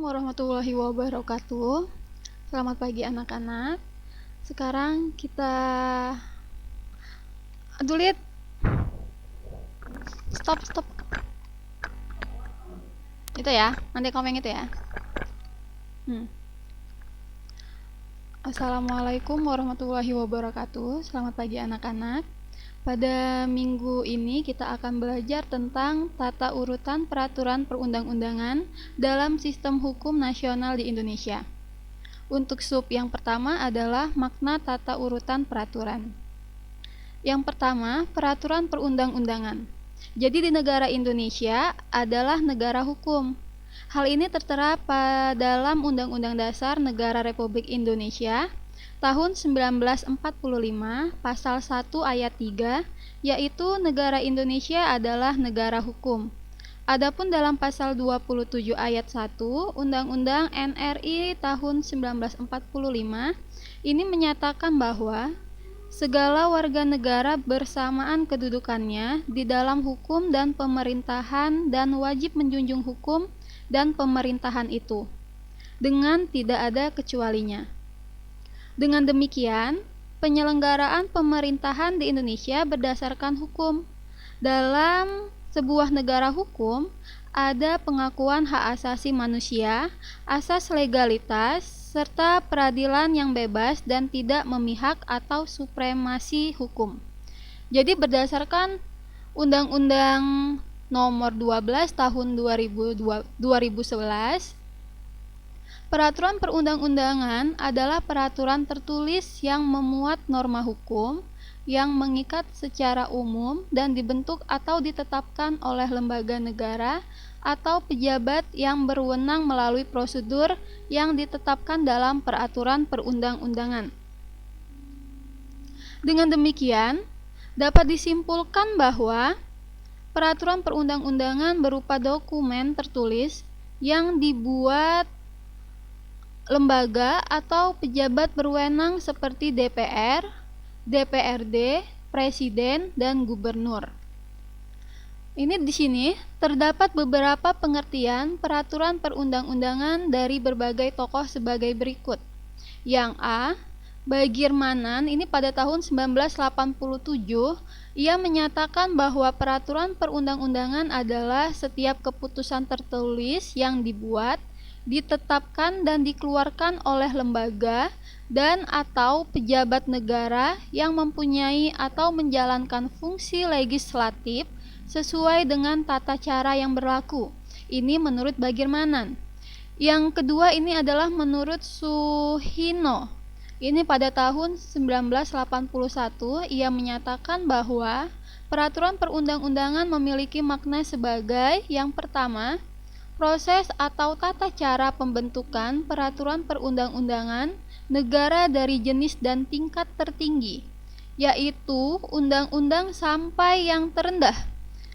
warahmatullahi wabarakatuh. Selamat pagi anak-anak. Sekarang kita Adulit. Stop. Itu ya. Nanti komen itu ya. Assalamualaikum warahmatullahi wabarakatuh. Selamat pagi anak-anak. Pada minggu ini kita akan belajar tentang tata urutan peraturan perundang-undangan dalam sistem hukum nasional di Indonesia. Untuk sub yang pertama adalah makna tata urutan peraturan. Yang pertama, peraturan perundang-undangan. Jadi di negara Indonesia adalah negara hukum. Hal ini tertera dalam Undang-Undang Dasar Negara Republik Indonesia tahun 1945 pasal 1 ayat 3, yaitu negara Indonesia adalah negara hukum. Adapun dalam pasal 27 ayat 1 Undang-Undang NRI tahun 1945 ini menyatakan bahwa segala warga negara bersamaan kedudukannya di dalam hukum dan pemerintahan dan wajib menjunjung hukum dan pemerintahan itu dengan tidak ada kecualinya. Dengan demikian, penyelenggaraan pemerintahan di Indonesia berdasarkan hukum. Dalam sebuah negara hukum, ada pengakuan hak asasi manusia, asas legalitas, serta peradilan yang bebas dan tidak memihak atau supremasi hukum. Jadi berdasarkan Undang-Undang Nomor 12 Tahun 2011, peraturan perundang-undangan adalah peraturan tertulis yang memuat norma hukum yang mengikat secara umum dan dibentuk atau ditetapkan oleh lembaga negara atau pejabat yang berwenang melalui prosedur yang ditetapkan dalam peraturan perundang-undangan. Dengan demikian, dapat disimpulkan bahwa peraturan perundang-undangan berupa dokumen tertulis yang dibuat lembaga atau pejabat berwenang seperti DPR, DPRD, Presiden, dan Gubernur. Ini di sini terdapat beberapa pengertian peraturan perundang-undangan dari berbagai tokoh sebagai berikut. Yang A, Bagirmanan ini pada tahun 1987, ia menyatakan bahwa peraturan perundang-undangan adalah setiap keputusan tertulis yang dibuat, ditetapkan dan dikeluarkan oleh lembaga dan atau pejabat negara yang mempunyai atau menjalankan fungsi legislatif sesuai dengan tata cara yang berlaku. Ini menurut Bagirmanan. Yang kedua ini adalah menurut Suhino. Ini pada tahun 1981 ia menyatakan bahwa peraturan perundang-undangan memiliki makna sebagai yang pertama, proses atau tata cara pembentukan peraturan perundang-undangan negara dari jenis dan tingkat tertinggi, yaitu undang-undang sampai yang terendah,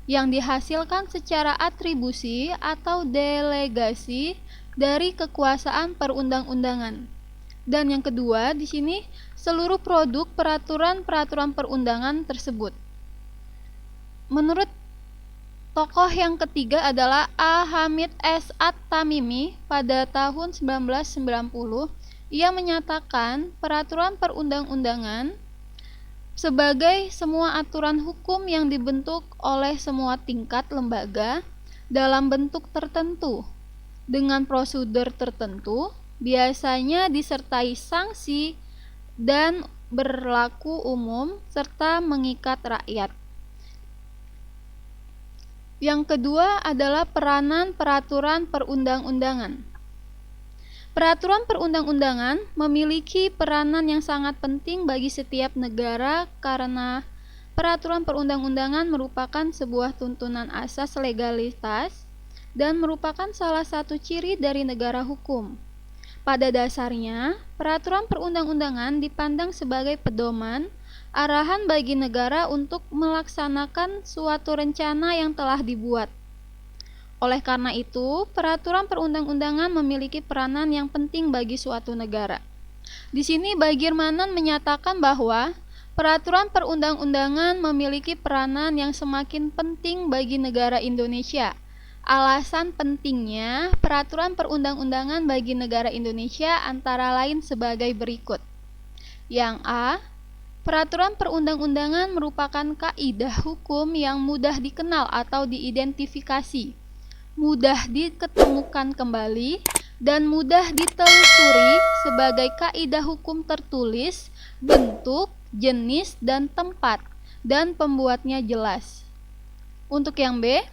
yang dihasilkan secara atribusi atau delegasi dari kekuasaan perundang-undangan. Dan yang kedua, di sini seluruh produk peraturan-peraturan perundangan tersebut. Menurut tokoh yang ketiga adalah A. Hamid S. At-Tamimi pada tahun 1990. Ia menyatakan peraturan perundang-undangan sebagai semua aturan hukum yang dibentuk oleh semua tingkat lembaga dalam bentuk tertentu dengan prosedur tertentu, biasanya disertai sanksi dan berlaku umum serta mengikat rakyat. Yang kedua adalah peranan peraturan perundang-undangan. Peraturan perundang-undangan memiliki peranan yang sangat penting bagi setiap negara karena peraturan perundang-undangan merupakan sebuah tuntunan asas legalitas dan merupakan salah satu ciri dari negara hukum. Pada dasarnya, peraturan perundang-undangan dipandang sebagai pedoman arahan bagi negara untuk melaksanakan suatu rencana yang telah dibuat. Oleh karena itu, peraturan perundang-undangan memiliki peranan yang penting bagi suatu negara. Di sini Bagirmanan menyatakan bahwa peraturan perundang-undangan memiliki peranan yang semakin penting bagi negara Indonesia Alasan pentingnya peraturan perundang-undangan bagi negara Indonesia antara lain sebagai berikut. Yang A, peraturan perundang-undangan merupakan kaidah hukum yang mudah dikenal atau diidentifikasi, mudah diketemukan kembali, dan mudah ditelusuri sebagai kaidah hukum tertulis, bentuk, jenis, dan tempat, dan pembuatnya jelas. Untuk yang B,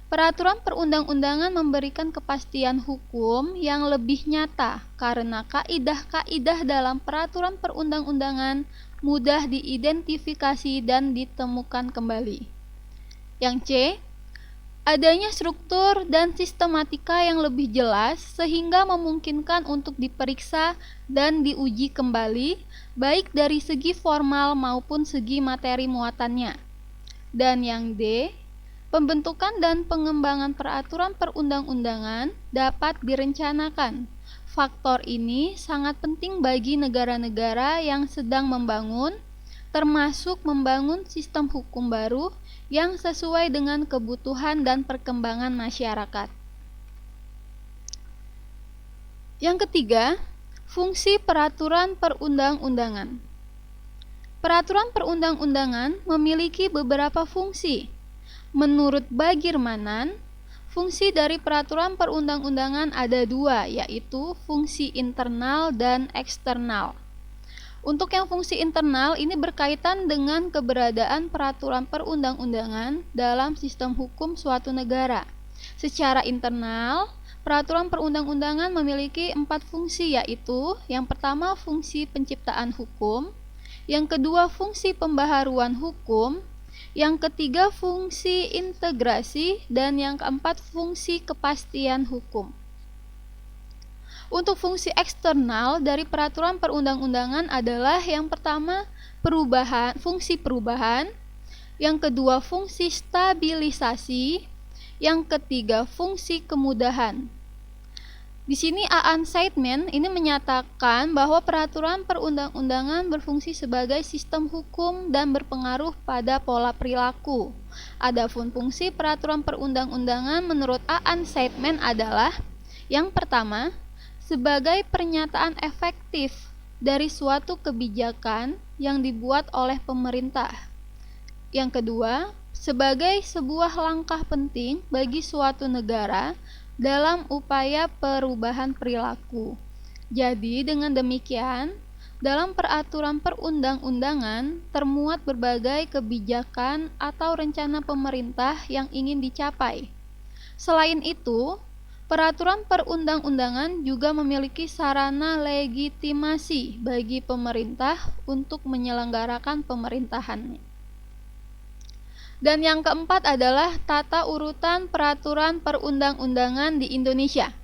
peraturan perundang-undangan memberikan kepastian hukum yang lebih nyata karena kaidah-kaidah dalam peraturan perundang-undangan mudah diidentifikasi dan ditemukan kembali. Yang C, adanya struktur dan sistematika yang lebih jelas sehingga memungkinkan untuk diperiksa dan diuji kembali baik dari segi formal maupun segi materi muatannya. Dan yang D, pembentukan dan pengembangan peraturan perundang-undangan dapat direncanakan. Faktor ini sangat penting bagi negara-negara yang sedang membangun, termasuk membangun sistem hukum baru yang sesuai dengan kebutuhan dan perkembangan masyarakat. Yang ketiga, fungsi peraturan perundang-undangan. Peraturan perundang-undangan memiliki beberapa fungsi. Menurut Bagirmanan, fungsi dari peraturan perundang-undangan ada dua, yaitu fungsi internal dan eksternal. Untuk yang fungsi internal ini berkaitan dengan keberadaan peraturan perundang-undangan dalam sistem hukum suatu negara. Secara internal, peraturan perundang-undangan memiliki 4 fungsi, yaitu yang pertama fungsi penciptaan hukum, yang kedua fungsi pembaharuan hukum, yang ketiga fungsi integrasi, dan yang keempat fungsi kepastian hukum. Untuk fungsi eksternal dari peraturan perundang-undangan adalah yang pertama fungsi perubahan, yang kedua fungsi stabilisasi, yang ketiga fungsi kemudahan. Di sini Aan Saidman ini menyatakan bahwa peraturan perundang-undangan berfungsi sebagai sistem hukum dan berpengaruh pada pola perilaku. Adapun fungsi peraturan perundang-undangan menurut Aan Saidman adalah yang pertama, sebagai pernyataan efektif dari suatu kebijakan yang dibuat oleh pemerintah. Yang kedua, sebagai sebuah langkah penting bagi suatu negara dalam upaya perubahan perilaku. Jadi dengan demikian, dalam peraturan perundang-undangan termuat berbagai kebijakan atau rencana pemerintah yang ingin dicapai. Selain itu, peraturan perundang-undangan juga memiliki sarana legitimasi bagi pemerintah untuk menyelenggarakan pemerintahannya. Dan yang keempat adalah tata urutan peraturan perundang-undangan di Indonesia.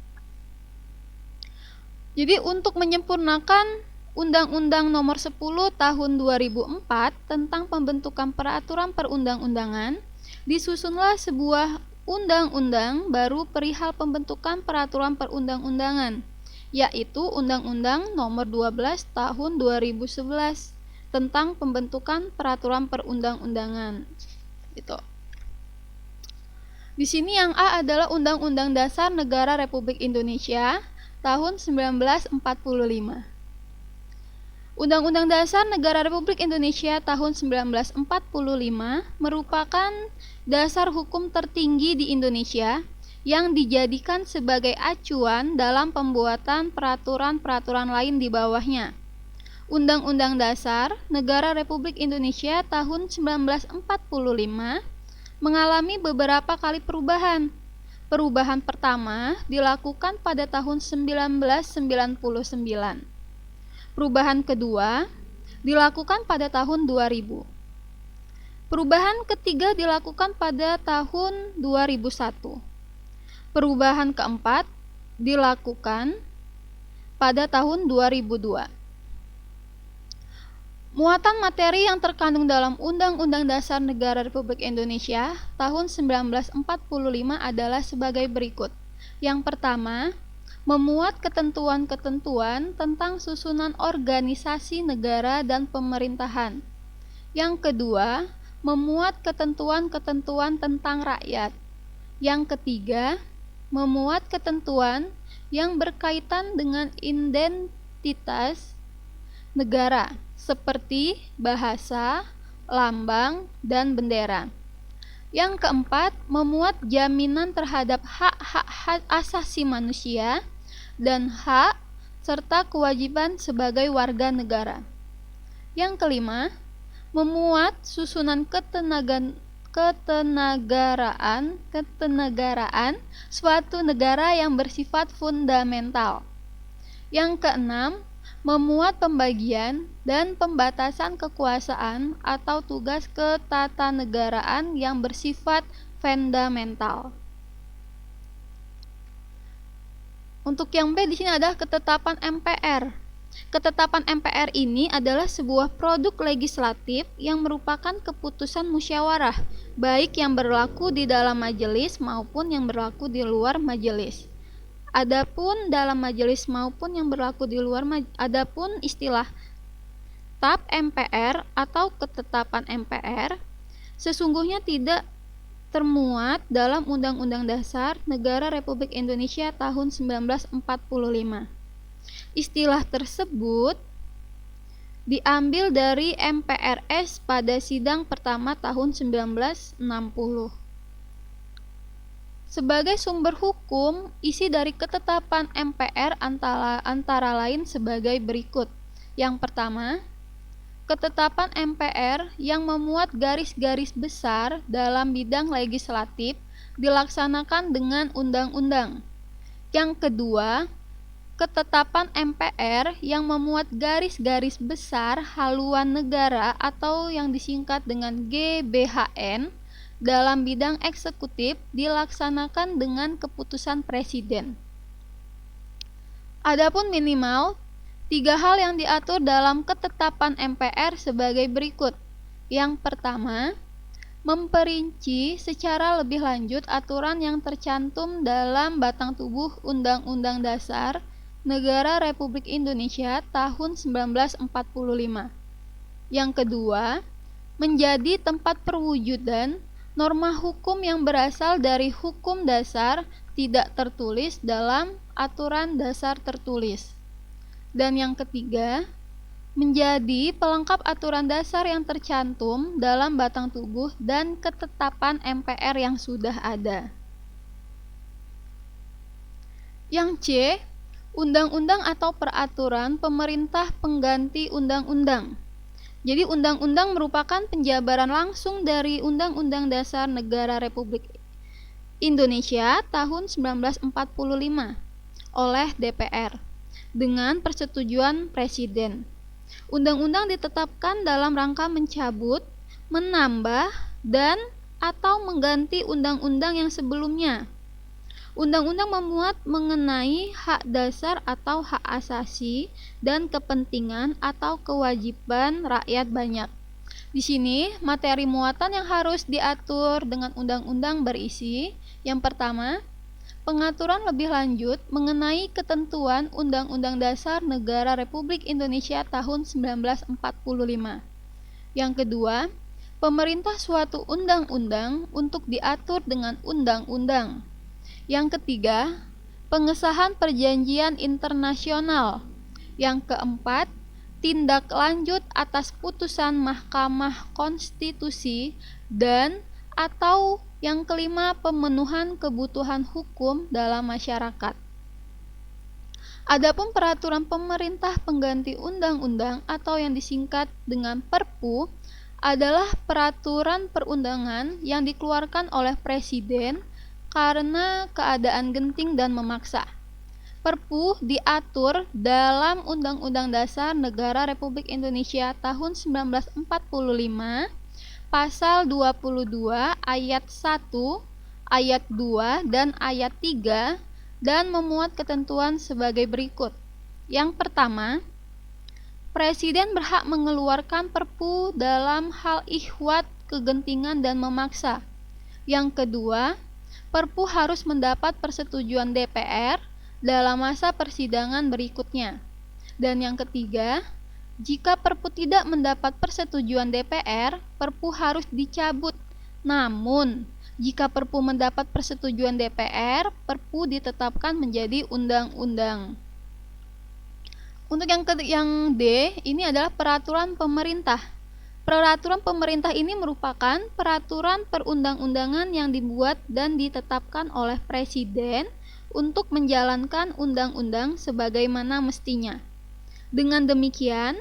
Jadi untuk menyempurnakan Undang-Undang Nomor 10 Tahun 2004 tentang pembentukan peraturan perundang-undangan, disusunlah sebuah undang-undang baru perihal pembentukan peraturan perundang-undangan, yaitu Undang-Undang Nomor 12 Tahun 2011 tentang pembentukan peraturan perundang-undangan. Gitu. Di sini yang A adalah Undang-Undang Dasar Negara Republik Indonesia tahun 1945. Undang-Undang Dasar Negara Republik Indonesia tahun 1945 merupakan dasar hukum tertinggi di Indonesia yang dijadikan sebagai acuan dalam pembuatan peraturan-peraturan lain di bawahnya. Undang-Undang Dasar Negara Republik Indonesia tahun 1945 mengalami beberapa kali perubahan. Perubahan pertama dilakukan pada tahun 1999. Perubahan kedua dilakukan pada tahun 2000. Perubahan ketiga dilakukan pada tahun 2001. Perubahan keempat dilakukan pada tahun 2002. Muatan materi yang terkandung dalam Undang-Undang Dasar Negara Republik Indonesia tahun 1945 adalah sebagai berikut. Yang pertama, memuat ketentuan-ketentuan tentang susunan organisasi negara dan pemerintahan. Yang kedua, memuat ketentuan-ketentuan tentang rakyat. Yang ketiga, memuat ketentuan yang berkaitan dengan identitas negara seperti bahasa, lambang, dan bendera. Yang keempat, memuat jaminan terhadap hak-hak asasi manusia dan hak serta kewajiban sebagai warga negara. Yang kelima, memuat susunan ketenagaraan suatu negara yang bersifat fundamental. Yang keenam, memuat pembagian dan pembatasan kekuasaan atau tugas ketatanegaraan yang bersifat fundamental. Untuk yang B di sini adalah ketetapan MPR. Ketetapan MPR ini adalah sebuah produk legislatif yang merupakan keputusan musyawarah, baik yang berlaku di dalam majelis maupun yang berlaku di luar majelis. Adapun dalam majelis maupun yang berlaku di luar adapun istilah TAP MPR atau ketetapan MPR sesungguhnya tidak termuat dalam Undang-Undang Dasar Negara Republik Indonesia tahun 1945. Istilah tersebut diambil dari MPRS pada sidang pertama tahun 1960. Sebagai sumber hukum, isi dari ketetapan MPR antara lain sebagai berikut. Yang pertama, ketetapan MPR yang memuat garis-garis besar dalam bidang legislatif dilaksanakan dengan undang-undang. Yang kedua, ketetapan MPR yang memuat garis-garis besar haluan negara atau yang disingkat dengan GBHN dalam bidang eksekutif dilaksanakan dengan keputusan presiden. Adapun minimal 3 hal yang diatur dalam ketetapan MPR sebagai berikut. Yang pertama, memperinci secara lebih lanjut aturan yang tercantum dalam batang tubuh Undang-Undang Dasar Negara Republik Indonesia tahun 1945. Yang kedua, menjadi tempat perwujudan norma hukum yang berasal dari hukum dasar tidak tertulis dalam aturan dasar tertulis. Dan yang ketiga, menjadi pelengkap aturan dasar yang tercantum dalam batang tubuh dan ketetapan MPR yang sudah ada. Yang C, undang-undang atau peraturan pemerintah pengganti undang-undang. Jadi undang-undang merupakan penjabaran langsung dari Undang-Undang Dasar Negara Republik Indonesia tahun 1945 oleh DPR dengan persetujuan Presiden. Undang-undang ditetapkan dalam rangka mencabut, menambah, dan atau mengganti undang-undang yang sebelumnya. Undang-undang memuat mengenai hak dasar atau hak asasi dan kepentingan atau kewajiban rakyat banyak. Di sini, materi muatan yang harus diatur dengan undang-undang berisi: yang pertama, pengaturan lebih lanjut mengenai ketentuan Undang-Undang Dasar Negara Republik Indonesia tahun 1945. Yang kedua, pemerintah suatu undang-undang untuk diatur dengan undang-undang. Yang ketiga, pengesahan perjanjian internasional. Yang keempat, tindak lanjut atas putusan Mahkamah Konstitusi dan atau yang kelima, pemenuhan kebutuhan hukum dalam masyarakat. Adapun peraturan pemerintah pengganti undang-undang atau yang disingkat dengan Perpu adalah peraturan perundangan yang dikeluarkan oleh Presiden karena keadaan genting dan memaksa. Perpu diatur dalam Undang-Undang Dasar Negara Republik Indonesia tahun 1945, Pasal 22 ayat 1, ayat 2, dan ayat 3, dan memuat ketentuan sebagai berikut. Yang pertama, Presiden berhak mengeluarkan Perpu dalam hal ihwat, kegentingan, dan memaksa. Yang kedua, Perpu harus mendapat persetujuan DPR dalam masa persidangan berikutnya. Dan yang ketiga, jika Perpu tidak mendapat persetujuan DPR, Perpu harus dicabut. Namun, Jika Perpu mendapat persetujuan DPR, Perpu ditetapkan menjadi undang-undang. Untuk yang D, ini adalah peraturan pemerintah. Peraturan pemerintah ini merupakan peraturan perundang-undangan yang dibuat dan ditetapkan oleh Presiden untuk menjalankan undang-undang sebagaimana mestinya. Dengan demikian,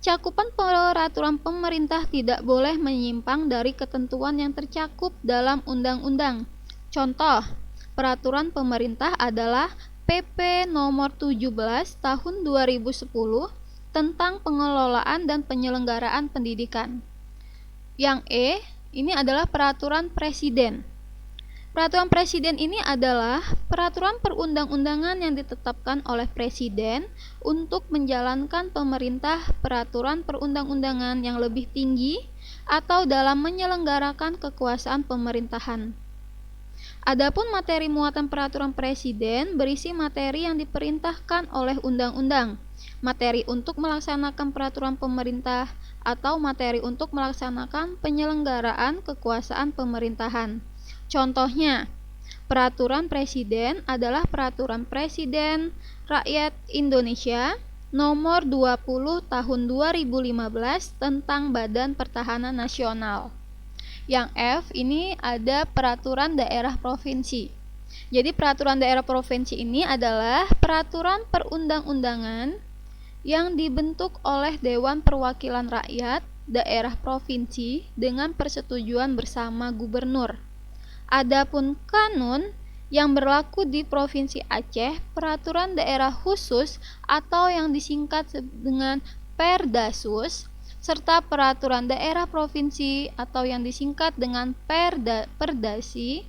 cakupan peraturan pemerintah tidak boleh menyimpang dari ketentuan yang tercakup dalam undang-undang. Contoh, peraturan pemerintah adalah PP nomor 17 tahun 2010 tentang pengelolaan dan penyelenggaraan pendidikan. Yang E, ini adalah peraturan presiden. Peraturan presiden ini adalah peraturan perundang-undangan yang ditetapkan oleh presiden untuk menjalankan pemerintah peraturan perundang-undangan yang lebih tinggi atau dalam menyelenggarakan kekuasaan pemerintahan. Adapun materi muatan peraturan presiden berisi materi yang diperintahkan oleh undang-undang, materi untuk melaksanakan peraturan pemerintah, atau materi untuk melaksanakan penyelenggaraan kekuasaan pemerintahan. Contohnya, peraturan presiden adalah peraturan Presiden Rakyat Indonesia nomor 20 tahun 2015 tentang Badan Pertahanan Nasional. Yang F, ini ada peraturan daerah provinsi. Jadi peraturan daerah provinsi ini adalah peraturan perundang-undangan yang dibentuk oleh Dewan Perwakilan Rakyat daerah provinsi dengan persetujuan bersama gubernur. Adapun kanun yang berlaku di Provinsi Aceh, peraturan daerah khusus atau yang disingkat dengan Perdasus, serta peraturan daerah provinsi atau yang disingkat dengan Perdasi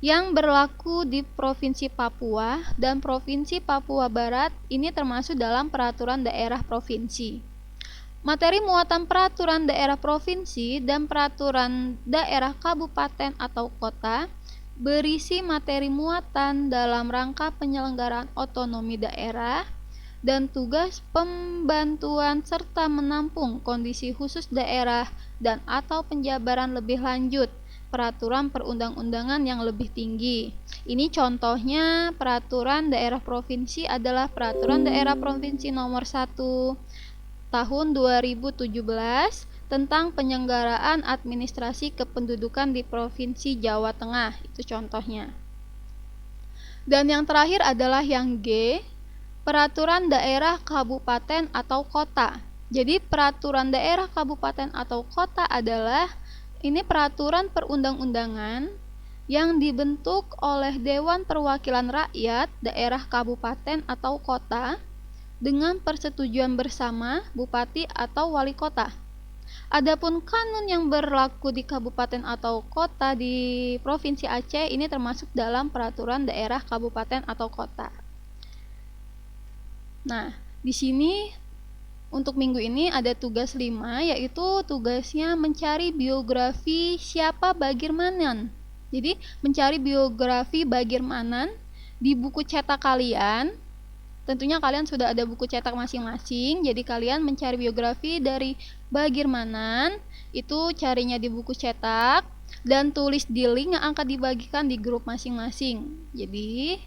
yang berlaku di Provinsi Papua dan Provinsi Papua Barat, ini termasuk dalam peraturan daerah provinsi. Materi muatan peraturan daerah provinsi dan peraturan daerah kabupaten atau kota berisi materi muatan dalam rangka penyelenggaraan otonomi daerah dan tugas pembantuan serta menampung kondisi khusus daerah dan atau penjabaran lebih lanjut peraturan perundang-undangan yang lebih tinggi. Ini contohnya peraturan daerah provinsi adalah peraturan daerah provinsi nomor 1 tahun 2017 tentang penyelenggaraan administrasi kependudukan di Provinsi Jawa Tengah. Itu contohnya. Dan yang terakhir adalah yang G, peraturan daerah kabupaten atau kota. Jadi peraturan daerah kabupaten atau kota adalah ini peraturan perundang-undangan yang dibentuk oleh Dewan Perwakilan Rakyat daerah kabupaten atau kota dengan persetujuan bersama bupati atau wali kota. Adapun kanun yang berlaku di kabupaten atau kota di Provinsi Aceh ini termasuk dalam peraturan daerah kabupaten atau kota. Nah, di sini untuk minggu ini ada tugas 5, yaitu tugasnya mencari biografi siapa Bagirmanan. Jadi, mencari biografi Bagirmanan di buku cetak kalian. Tentunya kalian sudah ada buku cetak masing-masing, jadi kalian mencari biografi dari Bagirmanan, itu carinya di buku cetak, dan tulis di link yang akan dibagikan di grup masing-masing. Jadi,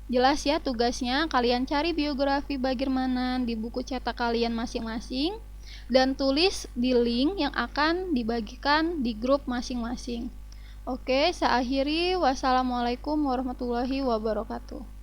jelas ya tugasnya, kalian cari biografi Bagirmanan di buku cetak kalian masing-masing, dan tulis di link yang akan dibagikan di grup masing-masing. Oke, saya akhiri. Wassalamualaikum warahmatullahi wabarakatuh.